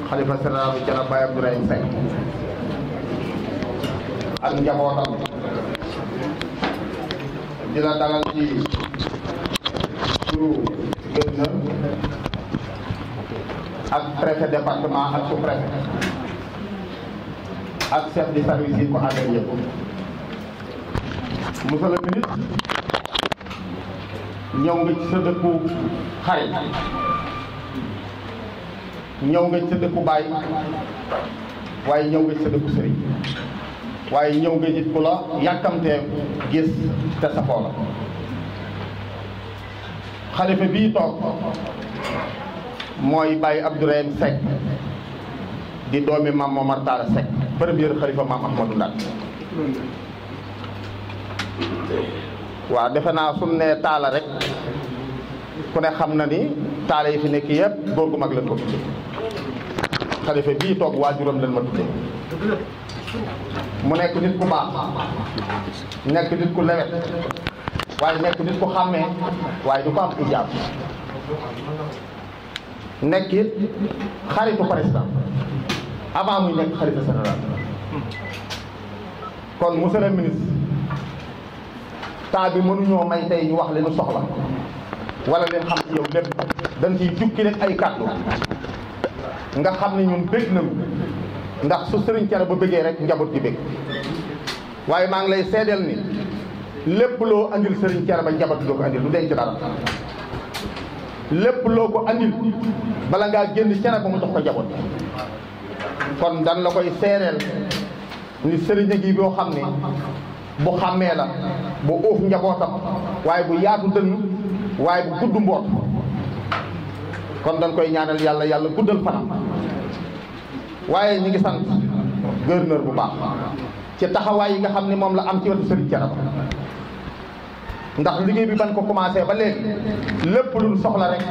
xalifa général bu Thiénaba Baye Abdourahim Seck ak njabootam di la dalal ci turu gouverneur ak préfet département ak sous-préfet ak chef de service yi ko àndal yëpp. monsieur le ministre, ñëw nga ci sa dëkku xarit, ñëw nga ci sa dëkku baay, waaye ñëw nga ci sa dëkku sëriñ, waaye ñëw nga nit ku la yàkkamtee gis te safoo la. xalifa bii toog mooy Baye Abdourahim Seck di doomi Maam Momar Talla Seck, premier xalifa Maam Ahmadou Ndak. waaw defe naa su ne Talla rek ku ne xam na ni Talla yi fi nekk yëpp góor gu mag lañ ko tudde. xalifa bii toog waajuram lañ ma tudde. mu nekk nit ku baax, nekk nit ku lewet, waaye nekk nit ku xàmmee, waaye du ko am ijaab. nekk it xaritu président avant muy nekk xalifa général. kon monsieur le ministre, temps bi mënuñoo may tey ñu wax li ñu soxla wala leen xam ci yow lépp, dañ ciy jukki rek ay kàddu nga xam ne ñun bég nañu, ndax su Serigne Thiénaba ba bëggee rek njaboot gi bég. waaye maa ngi lay seedeel ni lépp loo andil Serigne Thiénaba njaboot gi doo ko andil, du denc dara. lépp loo ko andil bala ngaa génn Thiénaba mu jox ko njaboot. kon dan la koy seedeel ni Serigne gi boo xam ne bu xàmmee la, bu uuf njabootam, waaye bu yaatu dënn, waaye bu gudd mboot. kon dañ koy ñaanal yàlla yàlla guddal fanam. waaye ñi ngi sant gouverneur bu baax ci taxawaay yi nga xam ne moom la am ci wetu Serigne Thiénaba, ndax liggéey bi ban ko commencé ba léegi lépp lu soxla rek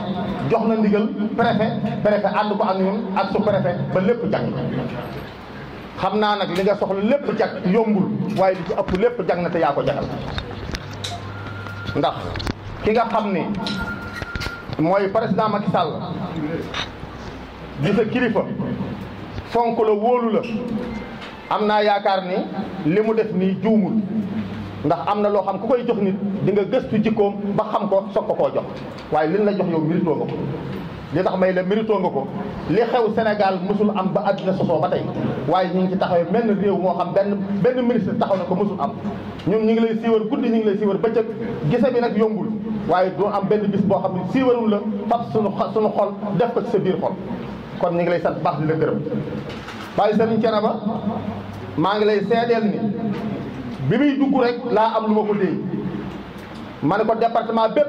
jox na ndigal préfet ànd ko ak ñun ak sous-préfet ba lépp jag. xam naa nag li nga soxla lépp jag yombul, waaye li ci ëpp lépp jag na te yaa ko jagal. ndax ki nga xam ne mooy président Macky Sall di sa kilifa, fonk la, wóolu la, am naa yaakaar ni li mu def nii juumul. ndax am na loo xam ku koy jox nit di nga gëstu jikkoom ba xam ko soog ko koo jox, waaye liñ la jox yow méritoo nga ko. li tax may la méritoo nga ko, li xew Sénégal mësul am ba àddina sosoo ba tey, waaye ñu ngi ci taxawee mel na réew moo xam benn ministre taxaw na ko mësul am. ñun ñu ngi lay siiwar guddi, ñu ngi lay siiwar bëccëg, gise bi nag yombul, waaye doo am benn bis boo xam ne siiwarul la fab suñu xol def ko ci sa biir xol. kon ñu ngi lay sant baax di la gërëm. waaye Serigne Thiénaba maa ngi lay seedeel ni bi muy dugg rek laa am lu ma ko déy. ma ne ko département bépp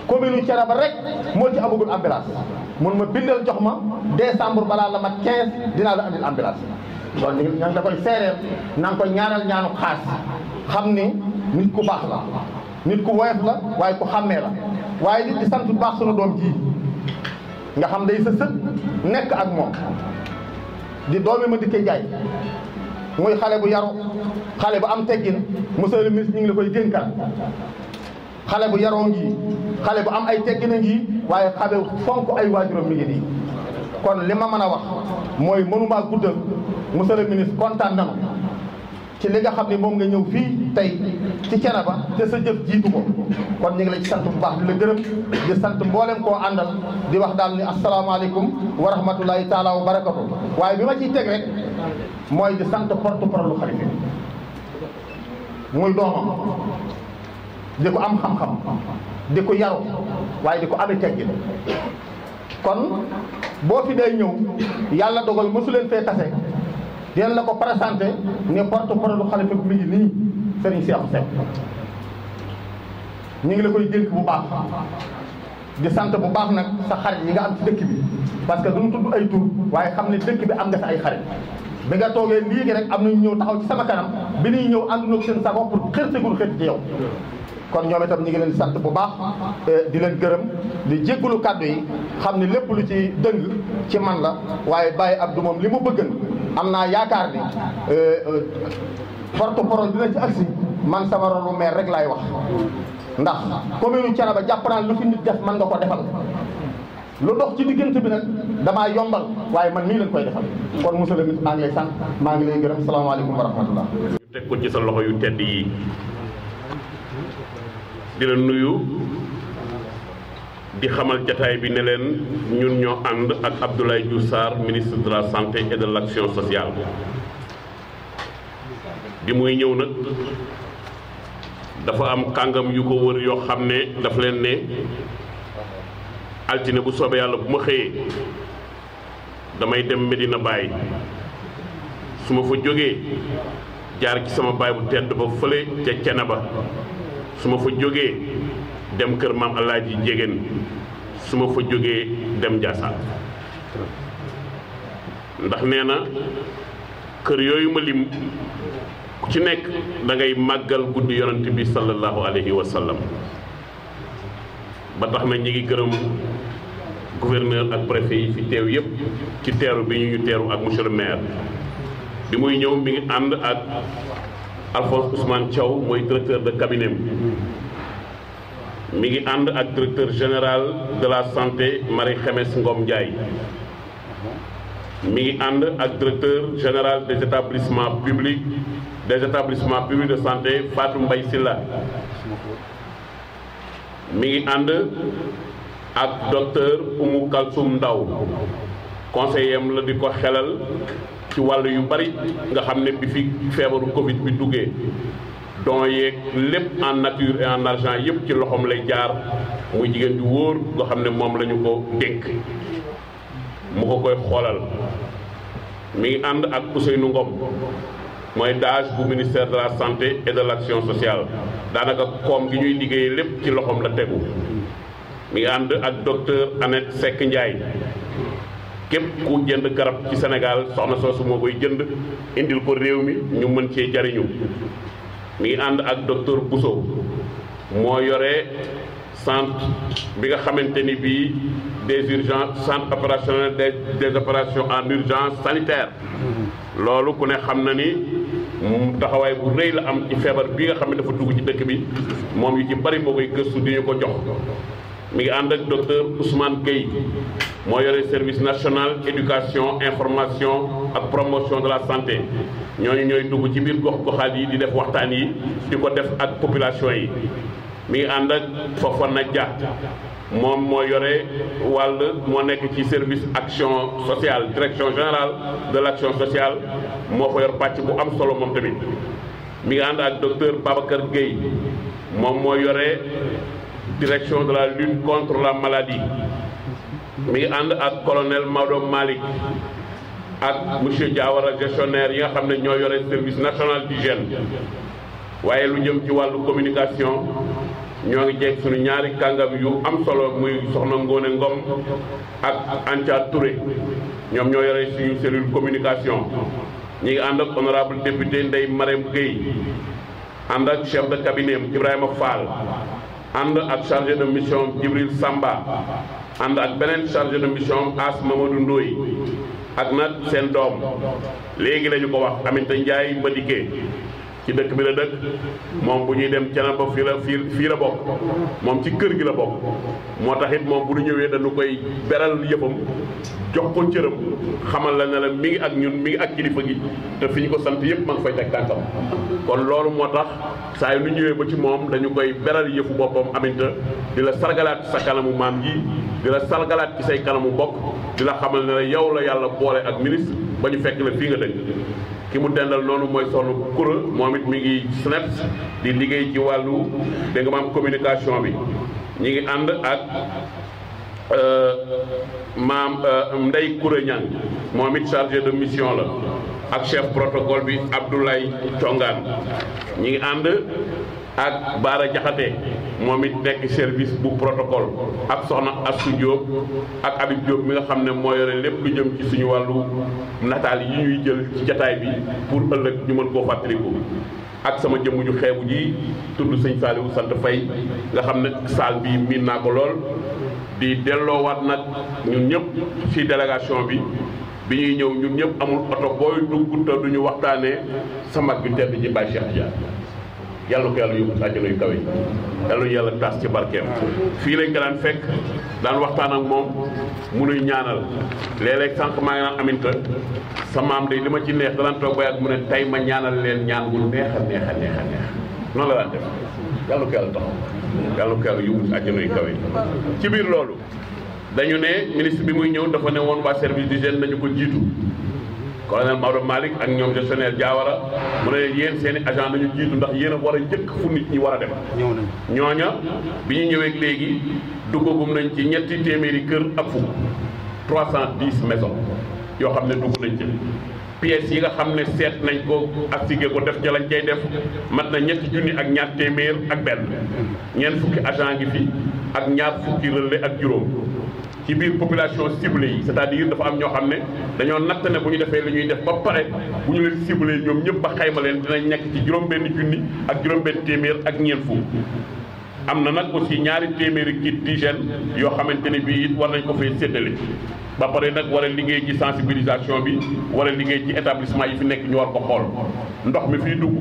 commune Thiénaba rek moo ci amagul ambulance. mun ma bindal jox ma décembre balaa la mat 15 dinaa la andil ambulance. loolu ñu ngi da koy seereel, na nga koy ñaanal ñaanu xaas, xam ni nit ku baax la, nit ku woyof la, waaye ku xàmmee la. waaye nit di sant bu baax sunu doom ji nga xam day sa sët nekk ak moom di doomi ma dikkee Njaay, muy xale bu yaru, xale bu am teggin. monsieur le ministre ñu ngi la koy dénkal. xale bu yaroo ngi, xale bu am ay teggin a ngi, waaye xale fonk ay waajuram mi ngi nii. kon li ma mën a wax mooy mënumaa guddal. monsieur le ministre, kontaan nañu ci li nga xam ne moom nga ñëw fii tey ci Thiénaba te sa jëf jiitu ko. kon ñu ngi lay sant bu baax di la gërëm, di sant mboolem koo àndal, di wax daal ni asalaamaaleykum wa rahmatulahi taala wa barakatu. waaye bi ma ciy teg rek mooy di sant porte-parole xalifa muy doomam, di ko am xam-xam, di ko yaru, waaye di ko amee teggin. kon boo fi day ñëw yàlla dogal mësu leen fee tase, dinañ la ko présenté ne porte-parole xalifa bi mi ngi nii Serigne Cheikh Seck. ñu ngi la koy dénk bu baax, di sant bu baax nag sa xarit yi nga am ci dëkk bi, parce que duñu tudd ay tur, waaye xam ne dëkk bi am nga sa ay xarit. bi nga toogee léegi rek am nañu ñëw taxaw ci sama kanam, bi ñuy ñëw ànduñu ak seen sago pour xërtegul xët ci yow. kon ñoom itam ñu ngi leen di sant bu baax, di leen gërëm, di jéggalu kàddu yi, xam ne lépp lu ci dëng ci man la. waaye Baye Abdou moom li mu bëggan am naa yaakaar ni porte-parole dina ci agsi. man sama rôle maire rek laay wax, ndax commune Thiénaba jàpp naa lu fi nit def man nga ko defal. lu dox ci diggante bi nag damaa yombal waaye man mii lañ koy defal kon monsieur le ministre maa ngi lay sant maa ngi lay gërëm salaamaaleykum wa rahmatullah. ñu teg ko ci sa loxo yu tedd yi di la nuyu di xamal jataay bi ne leen ñun ñoo ànd ak Abdoulaye Diouf Sarr ministre de la santé et de l'action sociale bi muy ñëw nag dafa am kàngam yu ko wër yoo xam ne dafa leen ne altine bu soobee yàlla bu ma xëyee damay dem Medina Baye su ma fa jógee jaar ci sama baay bu tedd ba fële ca Cenaba su ma fa jógee dem kër maam Alaaji Njégéen su ma fa jógee dem Njaasaan ndax nee na kër yooyu ma lim ku ci nekk da ngay màggal guddi yonent bi sallallahu alayhi wa sallam ba tax na ñi ngi gërëm gouverneur ak préfet yi fi teew yëpp ci teeru bi ñu teeru ak monsieur le maire bi muy ñëw mi ngi ànd ak Alphonse Ousmane Thiaw mooy directeur de cabinet mi ngi ànd ak directeur général de la santé Marie Khemesse Ngom Ndiaye mi ngi ànd ak directeur général des établissements publics de santé Fatou Mbaye Silla mi ngi ànd ak docteur Oumou Kalsoum Ndaw conseiller am la di ko xelal ci wàll yu bari nga xam ne bi fi feebaru Covid bi duggee don yeeg lépp en nature et en argent yëpp ci loxoom lay jaar muy jigéen ju wóor nga xam ne moom la ñu ko dénk mu ko koy xoolal mi ngi ànd ak Ousseynou Ngom mooy DAGE bu ministère de la santé et de l'action sociale daanaka koom gi ñuy liggéeyee lépp ci loxoom la tegu mi ngi ànd ak docteur Annette Seck Ndiaye képp ku jënd garab ci Sénégal soxna soosu moo koy jënd indil ko réew mi ñu mën cee jariñu mi ngi ànd ak docteur Bousso moo yore centre bi nga xamante ni bii des urgences centre opérationnel des opérations en urgence sanitaire loolu ku ne xam na ni taxawaay bu rëy la am ci feebar bi nga xam ne dafa dugg ci dëkk bi moom yu ci bari moo koy gëstu di ñu ko jox mi ngi ànd ak docteur Ousmane Gueye moo yore service national éducation information ak promotion de la santé ñooñu ñooy dugg ci biir gox-goxaat yi di def waxtaan yi di ko def ak population yi mi ngi ànd ak Fofana Dia moom moo yore wàll moo nekk ci service action sociale direction générale de l'action sociale moo fa yor pàcc bu am solo moom tamit mi ngi ànd ak docteur Babacar Gueye moom moo yore direction de la lutte contre la maladie mi ngi ànd ak colonel Maodo Malick ak monsieur Diawara gestionnaire yi nga xam ne ñoo yore service national d'hygiène waaye lu jëm ci wàllu communication ñoo ngi jeeg suñu ñaari kàngam yu am solo muy soxna Ngone Ngom ak Antia Touré ñoom ñoo yore suñu cellule communication ñi ngi ànd ak honorable député Ndeye Marème Gueye ànd ak chef de cabinet Ibrahima Fall ànd ak chargé de mission Djibril Samba ànd ak beneen chargé de mission As Mamadou Ndoye ak nag seen doom léegi lañu ko wax Aminata Ndiaye Mbadike ci dëkk bi la dëkk moom bu ñuy dem Thiénaba fii la bokk moom ci kër gi la bokk moo tax it moom bu ñu ñëwee dañu koy beral yëfam jox ko cëram xamal la ne la mi ngi ak ñun mi ngi ak kilifa gi te fi ñu ko sant yëpp ma ngi fay teg tànkam kon loolu moo tax saa yu ñu ñëwee ba ci moom dañu koy beral yëfu boppam Aminata di la sargalaat sa kanamu maam ji di la sargalaat ci say kanamu bokk di la xamal ne la yow la yàlla boole ak ministre ba ñu fekk la fii nga dëkk ki mu dendal noonu mooy soxna Koura moom it mi ngi SNEPS di liggéey ci wàllu dégg nga maam communication bi ñi ngi ànd ak maam Ndeye Koura Niang moom it chargé de mission la ak chef protocole bi Abdoulaye Thiongaan ñi ngi ànd ak Baara Jaxate moom it nekk service bu protocole ak soxna Assou Diop ak Habib Diop mi nga xam ne moo yore lépp lu jëm ci suñu wàllu nataal yi ñuy jël ci jataay bi pour ëllëg ñu mën koo fàttaliku ak sama jëmm ju xeebu ji tudd sëñ Saliou sant Faye nga xam ne saal bi miin naa ko lool di delloowaat nag ñun ñëpp ci délégation bi ñuy ñëw ñun ñëpp amul oto booy dugg te duñu waxtaanee sa mag bi tedd ji Baye Cheikh Dia yàlla ko yàlla yóbbu àjjana yu kawe yàlla yàlla taas ci barkeem fii lañ ko daan fekk daan waxtaan ak moom mu nuy ñaanal léeg-léeg sànq maa ngi naan Aminta sa maam de li ma ci neex daan toog ba yàgg mu ne tey ma ñaanal leen ñaan gu neex a neex a neex a neex noonu la daan def yàlla ko yàlla taxaw yàlla ko yàlla yóbbu àjjana yu kawe ci biir loolu dañu ne ministre bi muy ñëw dafa ne woon waa service d'hygiène nañu ko jiitu colonel Maodo Malick ak ñoom gestionnaire Diawara mu ne yéen seen i agent nañu jiitu ndax yéen a war a njëkk fu nit ñi war a dem ñooña bi ñu ñëwee léegi duggagum nañ ci ñetti téeméeri kër ak fukk 310 maisons yoo xam ne dugg nañ ci pièces yi nga xam ne seet nañ ko ak sigé ko def ca lañ cay def mat na ñetti junni ak ñaar téeméer ak benn ñeent fukki agent ngi fi ak ñaar fukki relais ak juróom ci biir population ciblée yi c'est-à-dire dafa am ñoo xam ne dañoo natt ne bu ñu defee li ñuy def ba pare bu ñu leen ciblé ñoom ñëpp ba xayma leen dinañ nekk ci juróom-benn junni ak juróom-benn téeméer ak ñeent fukk am na nag aussi ñaari téeméeri kit d'hygiène yoo xamante ne bii it war nañ ko fay séddale ba pare nag war a liggéey ci sensibilisation bi war a liggéey ci établissement yi fi nekk ñu war ko xool ndox mi fii dugg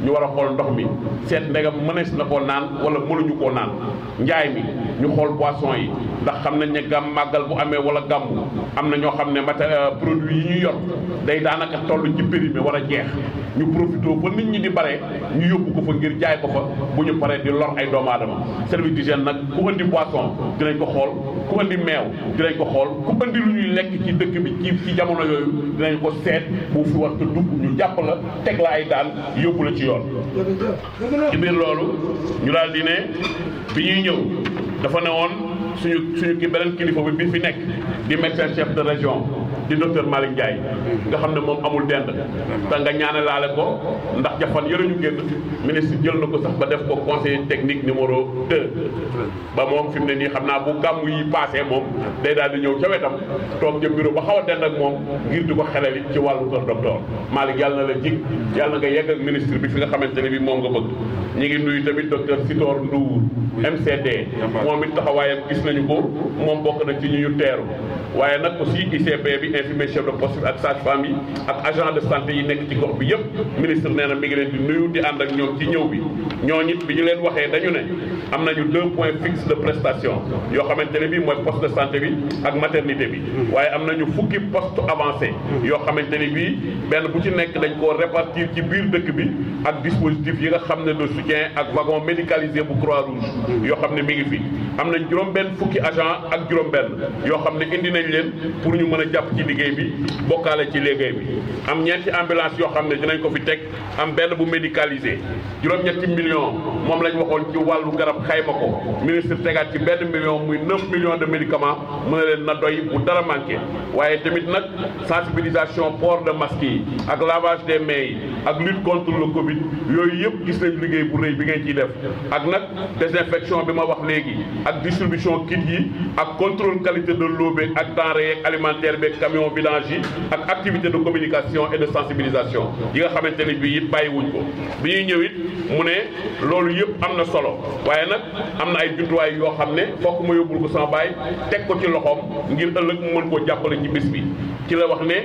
ñu war a xool ndox mi seet ndegam mënees na koo naan wala mënuñu koo naan njaay mi ñu xool boisson yi ndax xam nañ ne gàmm màggal bu amee wala gàmmu am na ñoo xam ne produit yi ñu yor day daanaka toll ci périmé war a jeex ñu profité ba nit ñi di bare ñu yóbbu ko fa ngir jaay ko fa bu ñu paree di lor ay doomu aadama service d'hygiène nag ku andi boisson dinañ ko xool ku andi meew dinañ ko xool ku andi lu ñuy lekk ci dëkk bi ci jamono yooyu dinañ ko seet bu fi war te dugg ñu jàpp la teg la ay daan yóbbu la ci yoon ci biir loolu ñu daal di ne bi ñuy ñëw dafa ne woon suñu ki beneen kilifa bi fi nekk di médecin chef de région di docteur Malick Ndiaye nga xam ne moom amul dend te nga ñaanalaale ko ndax jafan yëre ñu génn ministre jël na ko sax ba def ko conseiller technique numéro 2 ba moom fi mu ne nii xam naa bu gàmm yi passé moom day daal di ñëw ca wetam toog ca bureau ba xaw a dend ak moom ngir di ko xelali ci wàllu kër docteur Malick yàlla na la jig yàlla na nga yegg ak ministre bi fi nga xamante ne bi moom nga bëgg ñi ngi nuyu tamit docteur Sitor Ndour MCD moom it taxawaayam gis nañu ko moom bokk na ci ñu teeru waaye nag aussi ICP bi infirmier chef de poste ak sage-femme yi ak agent de santé yi nekk ci gox bi yëpp ministre nee na mi ngi leen di nuyu di ànd ak ñoom ci ñëw bi ñooñu it bi ñu leen waxee dañu ne am nañu 2 points fixes de prestation yoo xamante ne bi mooy poste de santé bi ak maternité bi waaye am nañu fukki poste avancé yoo xamante ne bii benn bu ci nekk dañ koo répartir ci biir dëkk bi ak dispositif yi nga xam ne de soutien ak wagon médicalisé bu Croix-Rouge yoo xam ne mi ngi fi am nañ juróom-benn fukki agent ak juróom-benn yoo xam ne indi nañ leen pour ñu mën a jàpp ci liggéey bi bokkaale ci liggéey bi am ñeenti ambulance yoo xam ne dinañ ko fi teg am benn bu médicalisé juróom-ñetti millions moom lañ waxoon ci wàllu garab xayma ko ministre tegaat ci benn million muy 9 millions de médicaments mu ne leen na doy bu dara manqué waaye tamit nag sensibilisation port de masque yi ak lavage des mains yi ak lutte contre le Covid yooyu yëpp gis nañ liggéey bu rëy bi ngeen ciy def ak nag désinfection bi ma wax léegi ak distribution kit yi ak contrôle qualité de l'eau beeg ak denrée alimentaire beeg camion vidange yi ak activité de communication et de sensibilisation yi nga xamante ne bii it bàyyiwuñ ko bi ñuy ñëw it mu ne loolu yëpp am na solo waaye nag am na ay jumtuwaay yoo xam ne fokk ma yóbbul ko sama baay teg ko ci loxoom ngir ëllëg mu mën koo jàppale ci bis bi ci la wax ne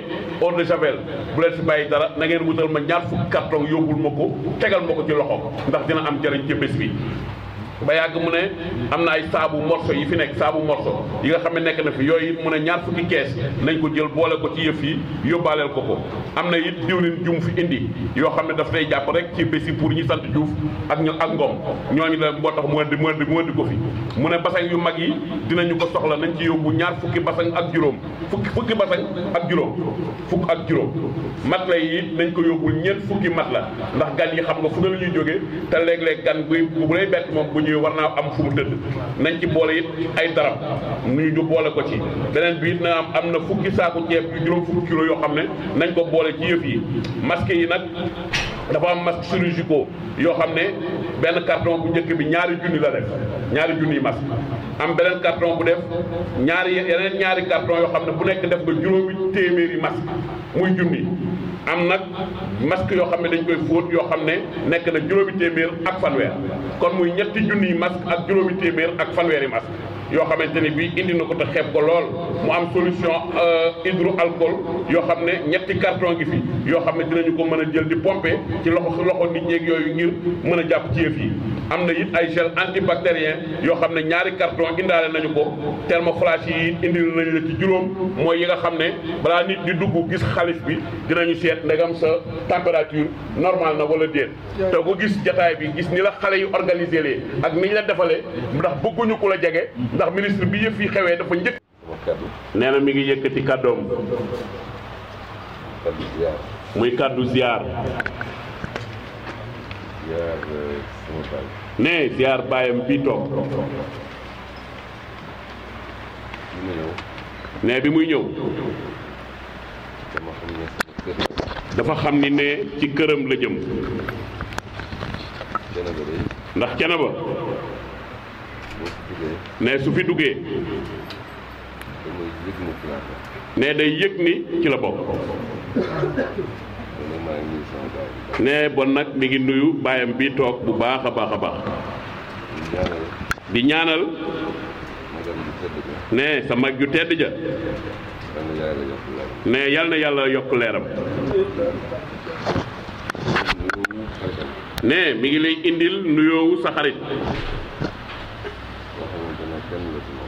eau de javel bu leen fi bàyyi dara na ngeen wutal ma ñaar fukki carton yóbbul ma ko tegal ma ko ci loxoom ndax dina am jëriñ ci bés bi ba yàgg mu ne am na ay saabu morso yi fi nekk saabu morso yi nga xam ne nekk na fi yooyu it mu ne ñaar fukki kees nañ ko jël boole ko ci yëf yi yóbbaaleel ko ko am na it diwlin jum fi indi yoo xam ne daf lay jàpp rek ci bési pour ñi sant Diouf ak Ngom ñooñu la moo tax mu indi ko fi mu ne basang yu mag yi dinañu ko soxla nañ ci yóbbu ñaar fukki basang ak juróom fukki basang ak juróom fukk ak juróom matla yi it nañ ko yóbbul ñeent fukki matla ndax gan yi xam nga fu ne la ñuy jógee te léeg-léeg gan bu lay bett moom war naa am fu mu tëdd nañ ci boole it ay darab ñu boole ko ci beneen bi it na am na fukki saaku ceeb yu juróom fukki kilo yoo xam ne nañ ko boole ci yëf yi masque yi nag dafa am masque chirurgicaux yoo xam ne benn carton bu njëkk bi ñaari junni la def ñaari junni masque am beneen carton bu def yeneen ñaari carton yoo xam ne bu nekk def nga juróomi téeméeri masque muy junni am nag masque yoo xam ne dañ koy fóot yoo xam ne nekk na juróomi téeméer ak fanweer kon muy ñetti junniy masque ak juróomi téeméer ak fanweeri masque yoo xamante ni bii indi na ko te xeeb ko lool mu am solution hydroalcool yoo xam ne ñetti carton ngi fi yoo xam ne dinañu ko mën a jël di pomper ci loxo nit ñeeg yooyu ngir mën a jàpp ci yëf yi. am na it ay gel antibactérien yoo xam ne ñaari carton indaale nañu ko thermoflash yi indil nañu la ci juróom mooy yi nga xam ne balaa nit di dugg gis xaalis bi dinañu seet ndegam sa température normale na wala déet. te ku gis jataay bi gis ni la xale yu organisé lee ak ni ñu la defalee ndax bëgguñu ku la jege ndax ministre bi yëf yi xewee dafa njëkk. nee na mi ngi yëkkati kàddoom muy kàddu ziar. ne ziar baayam bii toog. ne bi muy ñëw. dafa xam ni ne ci këram la jëm. ndax Thiénaba ne su fi duggee ne day yëg ni ci la bokk. ne bon nag mi ngi nuyu baayam bi toog bu baax a baax a baax. di ñaanal ne sa mag ju tedd ja ne yal na yàlla yokk leeram. ne mi ngi lay indil nuyoowu sa xarit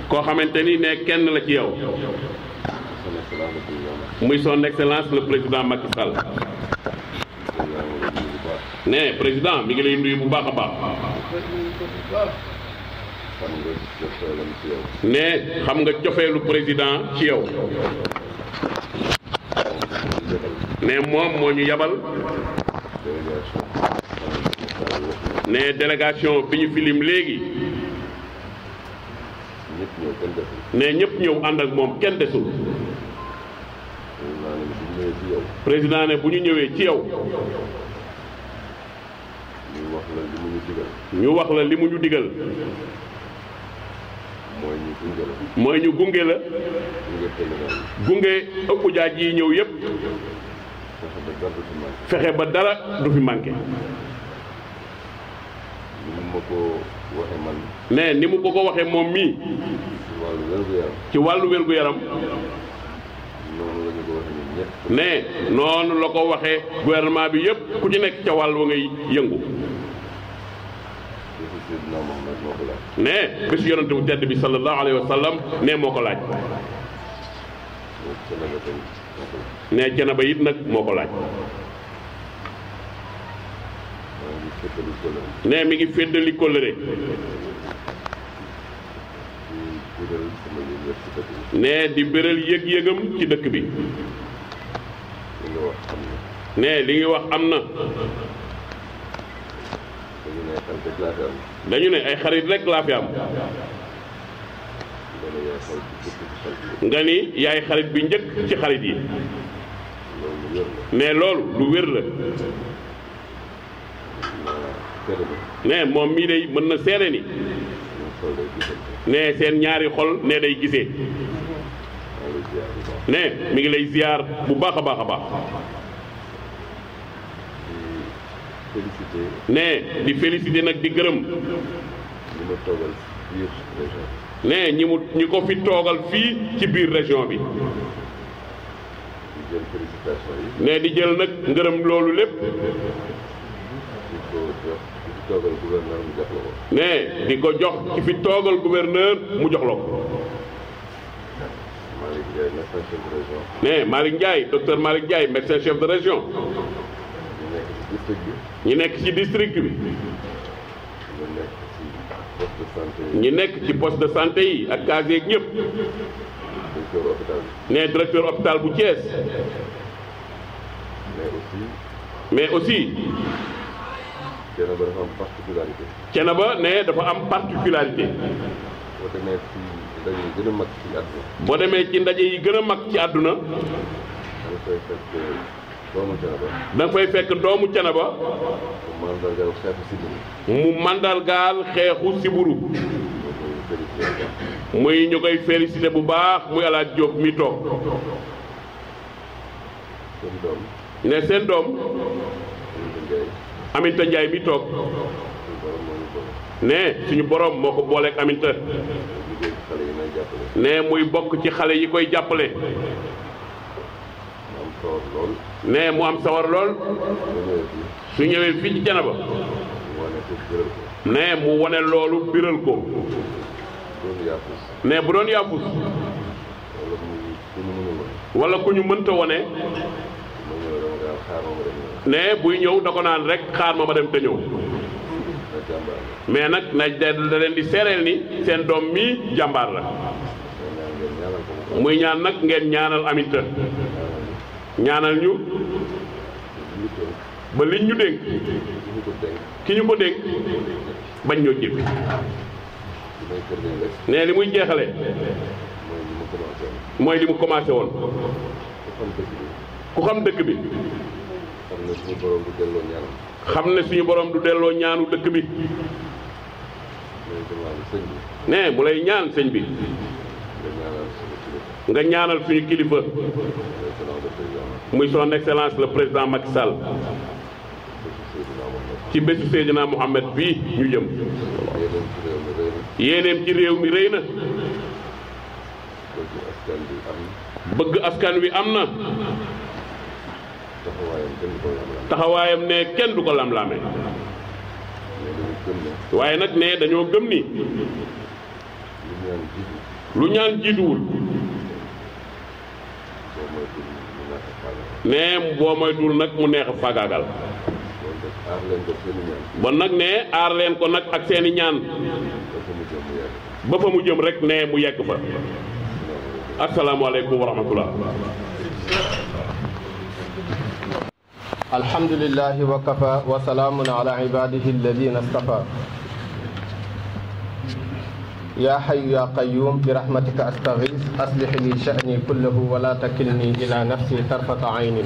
koo xamante ni ne kenn la ci yow muy son excellence le président Macky Sall. ne président mi ngi lay nuyu bu baax a baax. ne xam nga cofeelu président ci yow. ne moom moo ñu yabal. ne délégation bi ñu filim léegi. ne ñëpp ñëw ànd ak moom kenn desul. président ne bu ñu ñëwee ci yow. ñu wax la li mu ñu digal. mooy ñu gunge la. gunge ëpp jaaj yi ñëw yëpp. fexe ba dara du fi manqué. ne ni mu ko waxee moom mii. ci wàllu wér-gu-yaram. ne noonu la ko waxee gouvernement bi yëpp ku ci nekk ca wàll wa ngay yëngu. ne bésu yonante bu tedd bi sallallahu alayhi wa sallam ne moo ko laaj. ne Thiénaba it nag moo ko laaj. ne mi ngi féddali kóllëre. ne di béral yëg-yëgam ci dëkk bi. ne li ngi wax am na. dañu ne ay xarit rek laa fi am. nga ni yaay xarit bi njëkk ci xarit yi. ne loolu lu wér la. ne moom mii day mën na seere ni. ne seen ñaari xol ne day gisee. ne mi ngi lay ziar bu baax a baax a baax. ne di félicité nag di gërëm. ne ñi ko fi toogal fii ci biir région bi. ne di jël nag ngërëm loolu lépp. ne di ko jox ki fi toogal gouverneur mu jox la ko. ne Malick Ndiaye docteur Malick Ndiaye médecin chef de région. ñi nekk ci district bi. ñi nekk ci poste de santé yi ak case yeeg ñëpp. ne directeur hôpital bu Thiès. mais aussi. Thiénaba ne dafa am particularité. boo demee ci ndaje yi gën a mag ci àdduna. da nga fay fekk doomu Thiénaba. mu mandargaal xeexu siburu. muy ñu koy félicité bu baax muy El Hadj Diop mi toog. ne seen doom. Aminta Ndiaye mi toog. ne suñu borom moo ko booleeg Aminta. ne muy bokk ci xale yi koy jàppale. ne mu am sawar lool. su ñëwee fii ci Thiénaba. ne mu wane loolu biral ko. ne bu doon yaafus. wala ku ñu mënta wane. ne buy ñëw da ko naan rek xaar ma dem te ñëw. mais nag na da leen di seereel ni seen doom mii jàmbaar la. muy ñaan nag ngeen ñaanal Aminta. ñaanal ñu ba liñ ñu dénk ki ñu ko dénk bañ ñoo jéppi. ne li muy jeexale mooy li mu commencé woon. ku xam dëkk bi xam ne suñu borom du delloo ñaanu dëkk bi. ne mu lay ñaan sëñ bi nga ñaanal suñu kilifa muy son excellence le président Macky Sall ci bésu Seydina Mohamed bii ñu jëm. yéeneem ci réew mi rëy na. bëgg askan wi am na. taxawaayam ne kenn du ko lam-laame. waaye nag ne dañoo gëm ni lu ñaan jiituwul. ne boo moytuwul nag mu neex a faagaagal. bon nag ne aar leen ko nag ak seeni ñaan ba fa mu jëm rek ne mu yegg fa. asalaamaaleykum wa rahmatullah. alhamdulillahi wa kafa wa salaamun ala ibadihi alladina stafa. ya hayyu ya qayyum bi rahmatika astaghis aslih li sha'ni kullahu wa la takilni ila nafsi tarfata aynin.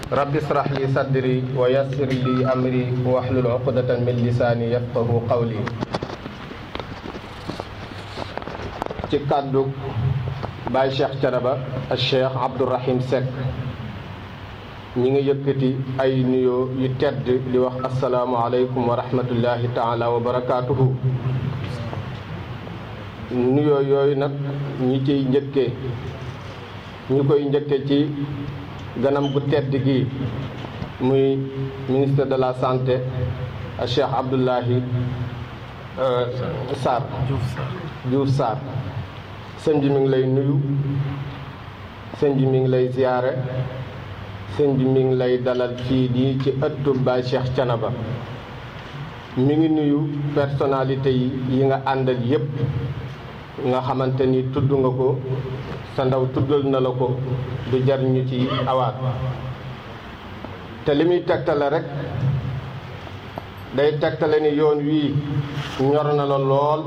rabbi israh li sadri wa yassir li amri wahlul uqdatan min lisani yafqahu qawli. ci kàddu Baye Cheikh Thiénaba ak Cheikh Abdourahim Seck ñi ngi yëkkati ay nuyoo yu tedd di wax asalaamualeykum wa rahmatullahi taala wa barakaatuhu. nuyoo yooyu nag ñi ciy njëkkee ñu koy njëkke ci ganam gu tedd gi muy ministre de la santé Cheikh Abdoulaye Sarr Diouf Sarr. sëñ bi mi ngi lay nuyu, sëñ bi mi ngi lay ziyaare, sëñ bi mi ngi lay dalal fii di ci ëttu Baye Cheikh Thiénaba. mi ngi nuyu personnalité yi nga àndal yépp nga xamante ni tudd nga ko, sa ndaw tuddal na la ko, du jar ñu ci awaat. te li muy tegtale rek day tegtale ni yoon wii ñor na la lool,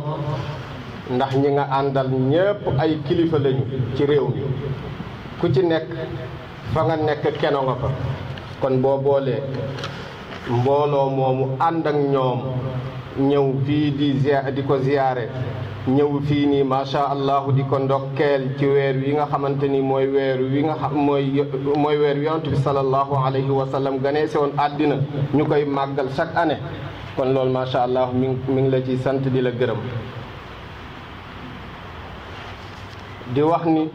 ndax ñi nga àndal ñépp ay kilifa lañu ci réew mi, ku ci nekk fa nga nekk keno nga fa. kon boo boolee mbooloo moomu ànd ak ñoom ñëw fii di ko ziyaare, ñëw fii nii macha allah di ko ndokkeel ci weer wi nga xamante ni mooy weer wi nga xam mooy weer wi yonent bi sallallahu alayhi wa sallam ganee si woon àddina ñu koy màggal chaque année. kon loolu macha allah mi ngi la ci sant di la gërëm, di wax ni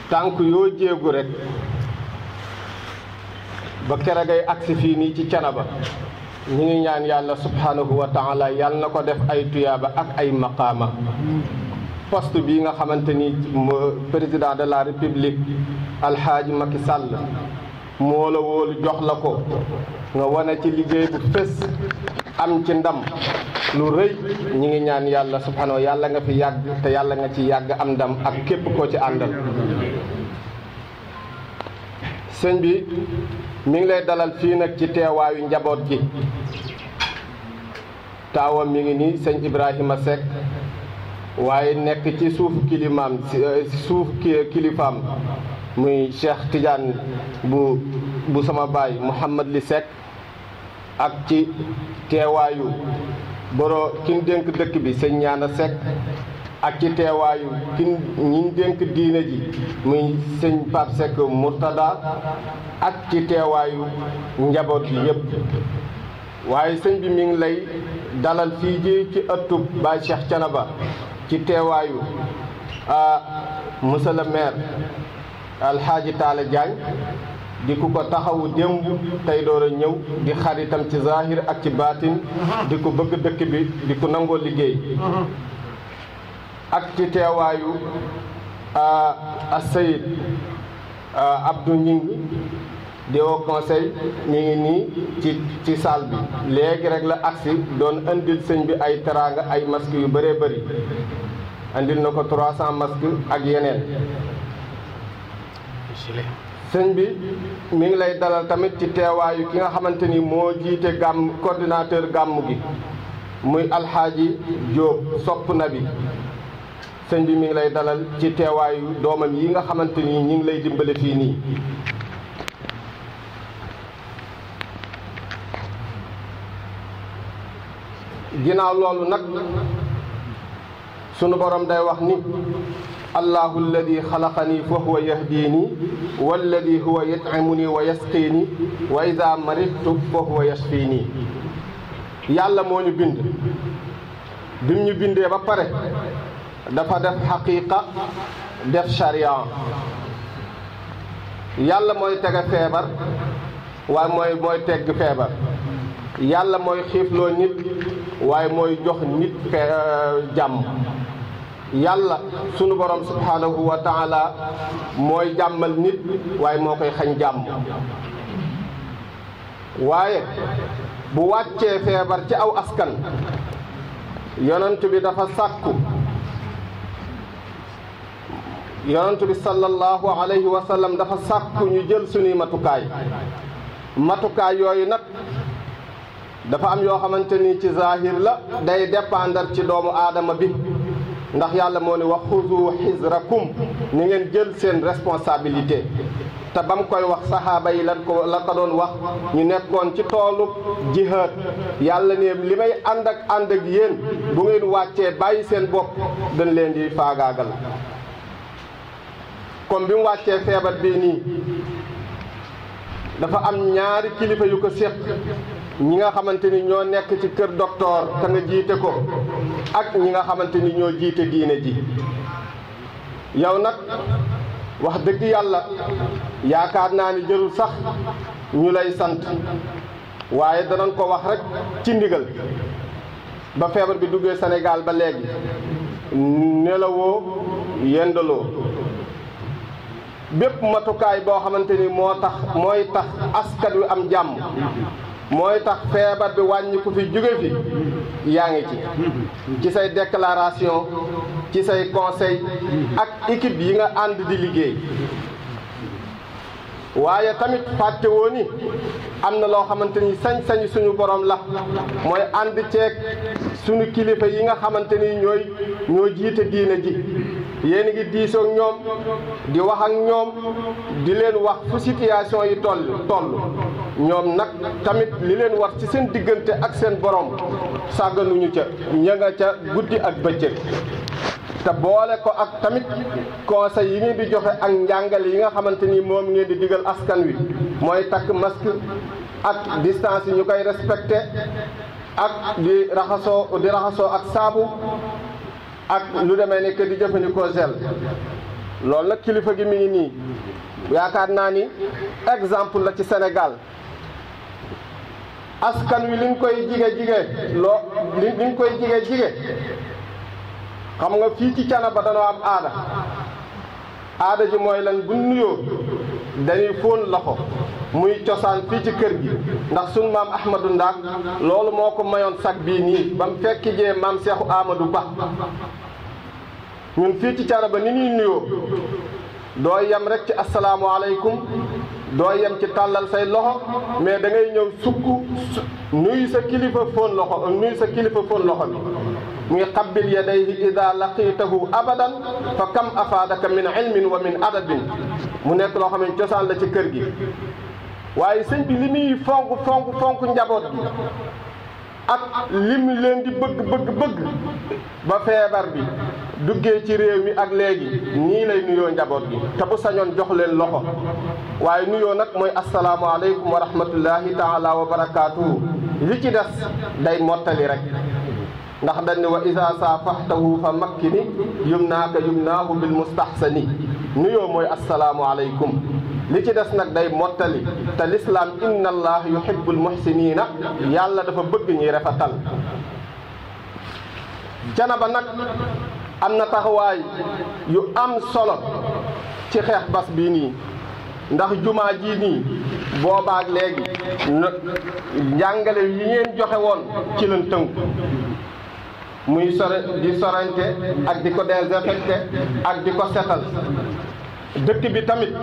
tànk yoo jéegu rek ba kere ngay agsi fii nii ci Thiénaba, ñu ngi ñaan yàlla subhanahu wa taala yàlla na ko def ay tuyaaba ak ay maqaama. poste bii nga xamante ni président de la république alhaaji Macky Sall moo la wóolu jox la ko, nga wane ci liggéey bu fés, am ci ndam lu rëy. ñi ngi ñaan yàlla subhanahu yàlla nga fi yàgg te yàlla nga ci yàgg am ndam ak képp koo ci àndal. sëñ bi mi ngi lay dalal fii nag ci teewaayu njaboot gi. taawam mi ngi nii sëñ Ibrahima Seck, waaye nekk ci suufu kilifaam muy Cheikh Tidiane bu sama baay Mouhamad Li Seck, ak ci teewaayu kin dénk dëkk bi sëñ Ñaana Seck, ak ci teewaayu ñi dénk diine ji muy sëñ Pape Seck Murtada, ak ci teewaayu njaboot bi yépp. waaye sëñ bi mi ngi lay dalal fii ji ci ëttub Baye Cheikh Thiénaba ci teewaayu monsieur le maire Alxaaji Taala Diagne di ku ko taxawu démb tey door a ñëw di xaritam ci zahir ak ci baatin di ko bëgg dëkk bi di ko nangoo liggéey ak ci teewaayu Sayid Abdou Ñing di au conseil mi ngi nii ci salle bi léegi rek la agsi doon indil sëñ bi ay teraanga ay masques yu bëree bëri indil na ko 300 masques ak yeneen sëñ bi mi ngi lay dalal tamit ci teewaayu ki nga xamante ni moo jiite coordinateur gàmm gi muy Alxaaji Jóob sopp na bi sëñ bi mi ngi lay dalal ci teewaayu doomam yi nga xamante ni ñi ngi lay dimbale fii nii ginnaaw loolu nag sunu borom day wax ni allahu alladi xalaqani fa huwa yahdini walladi huwa yut'imuni wa yasqini wa ida maridtu fa huwa yashfini yàlla moo ñu bind bim ñu bindee ba pare dafa def xaqiqa def sharia yàlla mooy tege feebar waaye mooy tegg feebar yàlla mooy xiifloo nit waaye mooy jox nit jàmm yàlla sunu borom subhanahu wa taala mooy jàmmal nit waaye moo koy xañ jàmm waaye bu wàccee feebar ci aw askan yonent bi dafa sàkku yonent bi sallallahu alayhi wa sallam dafa sàkku ñu jël sunuy matukaay yooyu nag dafa am yoo xamante ni ci zahir la day dépendre ci doomu aadama bi ndax yàlla moo ni wax xuzu xisrakum ni ngeen jël seen responsabilité te ba mu koy wax saxaaba yi la ko doon wax ñu nekkoon ci toolu jihaad yàlla ne li may ànd ak yéen bu ngeen wàccee bàyyi seen bopp dañ leen di faagaagal comme bi mu wàccee feebar bii nii dafa am ñaari kilifa yu ko séq ñi nga xamante ni ñoo nekk ci kër docteur te nga jiite ko ak ñi nga xamante ni ñoo jiite diine ji yow nag wax dëgg yàlla yaakaar naa ni jërul sax ñu lay sant waaye danañ ko wax rek ci ndigal ba feebar bi duggee Sénégal ba léegi nelawoo yendaloo bépp matukaay boo xamante ni mooy tax askan wi am jàmm mooy tax feebar bi wàññi ku fi jóge fi yaa ngi ci say déclaration ci say conseil ak équipe yi nga ànd di liggéey waaye tamit fàtte woo ni am na loo xamante ni sañ-sañ suñu borom la mooy ànd ceeg suñu kilifa yi nga xamante ni ñoo jiite diine ji yéen ngi diisoo ak ñoom di wax ak ñoom di leen wax fu situation yi toll ñoom nag tamit li leen war ci seen diggante ak seen borom sàgganuñu ca ña nga ca guddi ak bëccëg te boole ko ak tamit conseil yi ngeen di joxe ak njàngale yi nga xamante ni moom ngeen di digal askan wi mooy takk masque ak distance yi ñu koy respecté ak di raxasoo ak saabu ak lu demee ne que di jëfandikoo gel loolu nag kilifa gi mi ngi nii yaakaar naa ni exemple la ci Sénégal askan wi liñ koy jige xam nga fii ci Thiénaba danoo am aada ji mooy lan bu nuyoo dañuy fóon loxo muy cosaan fii ci kër gi ndax sunu maam Ahmadou Ndak loolu moo ko mayoon sag bii nii ba mu fekk jee maam Seexu Amadou Ba ñun fii ci Thiénaba ni ñuy nuyoo doo yem rek ci asalaamualeykum doo yem ci tàllal say loxo mais da ngay ñëw sukk nuyu sa kilifa fóon loxo bi muy qabbil yadayhi ida laqitahu abadan fa kam afaadaka min ilmin wa min adabin mu nekk loo xam ne cosaan la ci kër gi waaye sëñ bi li muy fonk njaboot gi ak lim leen di bëgg ba feebar bi duggee ci réew mi ak léegi nii lay nuyoo njaboot gi te bu sañoon jox leen loxo waaye nuyoo nag mooy asalaamu aleykum wa rahmatullahi taala wa barakaatuhu li ci des day mottali rek ndax dañ ne wa isa saafaxtahu fa makkini yumnaaka yumnaahu bil mustahsani nuyoo mooy asalaamu aleykum li ci des nag day mottali te lislaam inna allah yuhibbul muhsinina yàlla dafa bëgg ñuy rafetal Thiénaba nag am na taxawaay yu am solo ci xeex bas bii nii ndax jumaa ji nii boobaak léegi njàngale yi ngeen joxe woon ci lañ tënku muy di sorante ak di ko désinfecté ak di ko setal dëkk bi tamit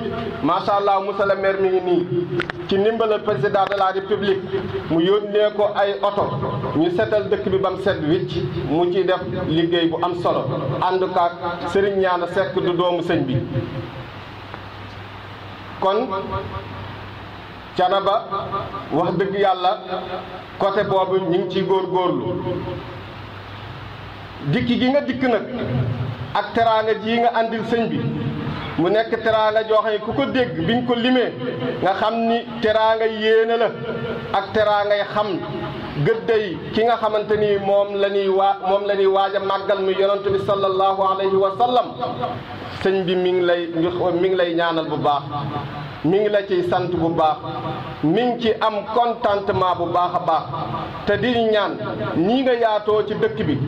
macha allah monsieur le maire mi ngi nii ci ndimbalal président de la république mu yónnee ko ay oto ñu setal dëkk bi ba mu set wicc mu ci def liggéey bu am solo ànd kaak Serigne Ñaana Seck du doomu sëñ bi kon Thiénaba wax dëgg yàlla côté boobu ñu ngi ciy góorgóorlu dikki gi nga dikk nag ak teraanga ji nga andil sëñ bi mu nekk teraanga joo xam ne ku ko dégg biñ ko limee nga xam ni teraanga yéene la ak teraangay xam gëdday ki nga xamante ni moom la ñuy waaj a màggal mi yonent bi sallallahu alayhi wa sallam sëñ bi mi ngi lay ñaanal bu baax mi ngi la ciy sant bu baax mi ngi ci am contentement bu baax a baax te di ñaan nii nga yaatoo ci dëkk bi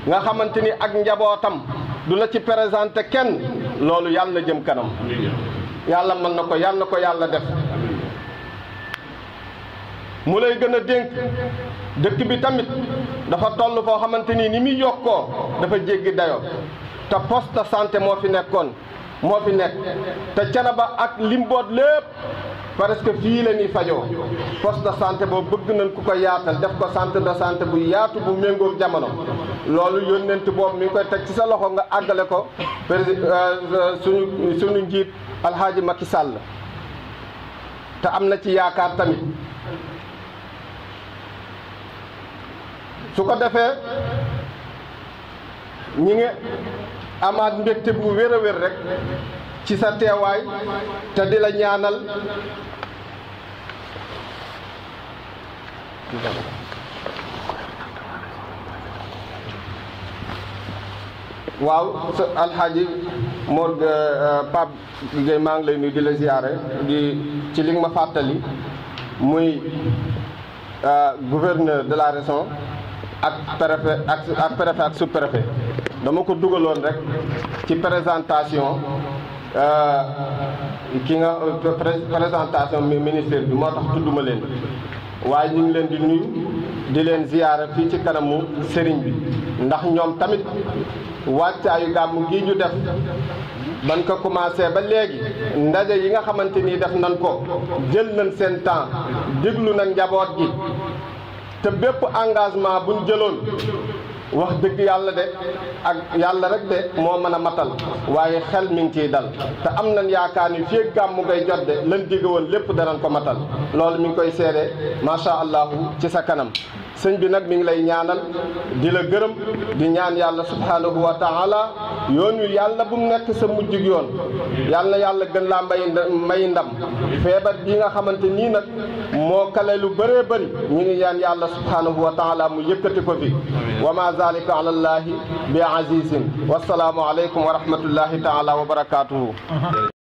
nga xamante ni ak njabootam du la ci présenté kenn loolu yàlla na jëm kanam yàlla mën na ko yàlla na ko yàlla def mu lay gën a dénk dëkk bi tamit dafa toll foo xamante ni muy yokkoo dafa jéggi dayoo te poste de santé moo fi nekk te Thiénaba ak limboot lépp parce que fii la ñuy fajoo poste de santé boobu bëgg nañ ku ko yaatal def ko centre de santé bu yaatu bu méngoog jamono loolu yónnent boobu mi ngi koy teg ci sa loxo nga àggale ko suñu njiit Alhaaji Macky Sall te am na ci yaakaar tamit su ko defee ñi ngi amaat mbégte bu wér a wér rek ci sa teewaay te di la ñaanal waaw alxaaji Mor Pape Gueye maa ngi lay nuyu di la ziyaare ci li nga ma fàttali muy gouverneur de la région ak préfet ak sous-préfet dama ko dugaloon rek ci présentation présentation ministère bi moo tax tudduma leen waaye ñu ngi leen di nuyu di leen ziyaara fii ci kanamu sëriñ bi ndax ñoom tamit wàccaayu gàmmu gi ñu def ban ko commencé ba léegi ndaje yi nga xamante ni def nan ko jël nañ seen temps déglu nañ njaboot gi te bépp engagement buñ jëloon wax dëgg yàlla de ak yàlla rek de moo mën a matal waaye xel mi ngi ciy dal te am nañ yaakaar ni fii gàmmu ngay jot de lan digg woon lépp danañ ko matal loolu mi ngi koy seede macha allahu ci sa kanam sëñ bi nag mi ngi lay ñaanal di la gërëm di ñaan yàlla subhanahu wa taala yoon wi yàlla bu mu nekk sa mujjug yoon yàlla na yàlla gën laa may ndam feebar bi nga xamante nii nag moo kale lu bëree bëri ñu ngi ñaan yàlla subhanahu wa taala mu yëkkati ko fi wa ma zalika ala allahi bi azizin wasalaamu aleykum wa rahmatullahi taala wa barakatuhu